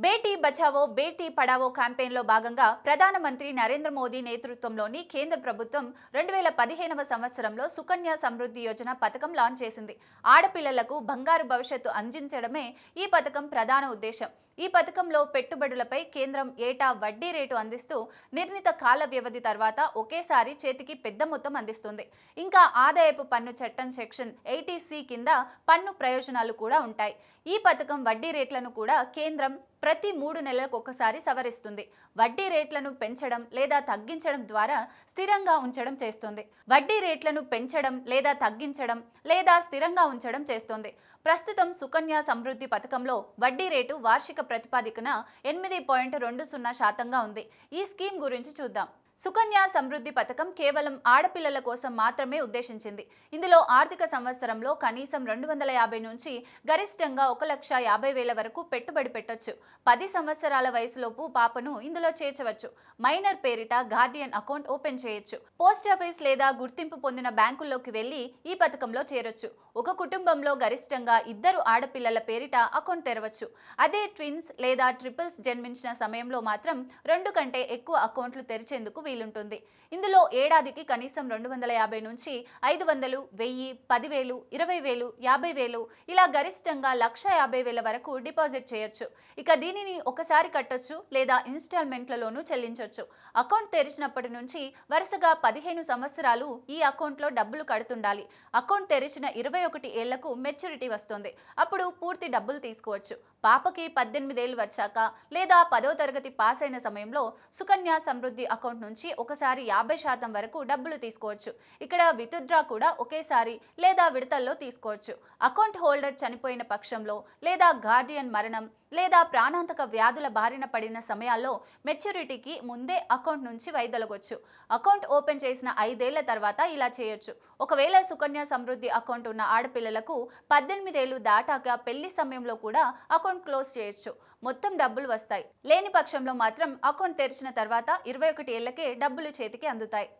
బేటీ బచావో బేటీ పడావో క్యాంపెయిన్లో భాగంగా ప్రధానమంత్రి నరేంద్ర మోదీ నేతృత్వంలోని కేంద్ర ప్రభుత్వం 2015వ సంవత్సరంలో సుకన్య సమృద్ధి యోజన పథకం లాంచ్ చేసింది. ఆడపిల్లలకు బంగారు భవిష్యత్తు అందించడమే ఈ పథకం ప్రధాన ఉద్దేశం. ఈ పథకంలో పెట్టుబడులపై కేంద్రం ఏటా వడ్డీ రేటు అందిస్తూ నిర్ణీత కాల వ్యవధి తర్వాత ఒకేసారి చేతికి పెద్ద మొత్తం అందిస్తుంది. ఇంకా ఆదాయపు పన్ను చట్టం సెక్షన్ 80C కింద పన్ను ప్రయోజనాలు కూడా ఉంటాయి. ఈ పథకం వడ్డీ రేట్లను కూడా కేంద్రం ప్రతి 3 నెలలకు ఒకసారి సవరిస్తుంది. వడ్డీ రేట్లను పెంచడం లేదా తగ్గించడం ద్వారా స్థిరంగా ఉంచడం చేస్తుంది. వడ్డీ రేట్లను పెంచడం లేదా తగ్గించడం లేదా స్థిరంగా ఉంచడం చేస్తుంది. ప్రస్తుతం సుకన్య సమృద్ధి పథకంలో వడ్డీ రేటు వార్షిక ప్రతిపాదికన 8.20% ఉంది. ఈ స్కీమ్ గురించి చూద్దాం. సుకన్య సమృద్ధి పథకం కేవలం ఆడపిల్లల కోసం మాత్రమే ఉద్దేశించింది. ఇందులో ఆర్థిక సంవత్సరంలో కనీసం 250 నుంచి గరిష్టంగా 1,50,000 వరకు పెట్టుబడి పెట్టొచ్చు. 10 సంవత్సరాల వయసులోపు పాపను ఇందులో చేర్చవచ్చు. మైనర్ పేరిట గార్డియన్ అకౌంట్ ఓపెన్ చేయొచ్చు. పోస్టాఫీస్ లేదా గుర్తింపు పొందిన బ్యాంకుల్లోకి వెళ్లి ఈ పథకంలో చేరొచ్చు. ఒక కుటుంబంలో గరిష్టంగా 2 ఆడపిల్లల పేరిట అకౌంట్ తెరవచ్చు. అదే ట్విన్స్ లేదా ట్రిపుల్స్ జన్మించిన సమయంలో మాత్రం 2 కంటే ఎక్కువ అకౌంట్లు తెరిచేందుకు వీలుంటుంది. ఇందులో ఏడాదికి కనీసం 250 నుంచి 500, 1000, 10,000, 20,000, 50,000 ఇలా గరిష్టంగా 1,50,000 వరకు డిపాజిట్ చేయొచ్చు. ఇక దీనిని ఒకసారి కట్టొచ్చు లేదా ఇన్స్టాల్మెంట్లలోనూ చెల్లించొచ్చు. అకౌంట్ తెరిచినప్పటి నుంచి వరుసగా 15 సంవత్సరాలు ఈ అకౌంట్లో డబ్బులు కడుతుండాలి. అకౌంట్ తెరిచిన 21 ఏళ్లకు మెచ్యూరిటీ వస్తుంది. అప్పుడు పూర్తి డబ్బులు తీసుకోవచ్చు. పాపకి 18 ఏళ్లు వచ్చాక లేదా 10వ తరగతి పాస్ అయిన సమయంలో సుకన్య సమృద్ధి అకౌంట్ నుంచి ఒకసారి 50% వరకు డబ్బులు తీసుకోవచ్చు. ఇక్కడ విత్డ్రా కూడా ఒకేసారి లేదా విడతల్లో తీసుకోవచ్చు. అకౌంట్ హోల్డర్ చనిపోయిన పక్షంలో లేదా గార్డియన్ మరణం లేదా ప్రాణాంతక వ్యాధుల బారిన పడిన సమయాల్లో మెచ్యూరిటీకి ముందే అకౌంట్ నుంచి వైదొలగొచ్చు. అకౌంట్ ఓపెన్ చేసిన 5 ఏళ్ల తర్వాత ఇలా చేయొచ్చు. ఒకవేళ సుకన్య సమృద్ధి అకౌంట్ ఉన్న ఆడపిల్లలకు 18 ఏళ్లు దాటాక పెళ్లి సమయంలో కూడా అకౌంట్ క్లోజ్ చేయొచ్చు. మొత్తం డబ్బులు వస్తాయి. లేని పక్షంలో మాత్రం అకౌంట్ తెరిచిన తర్వాత 21 ఏళ్లకే డబ్బులు చేతికి అందుతాయి.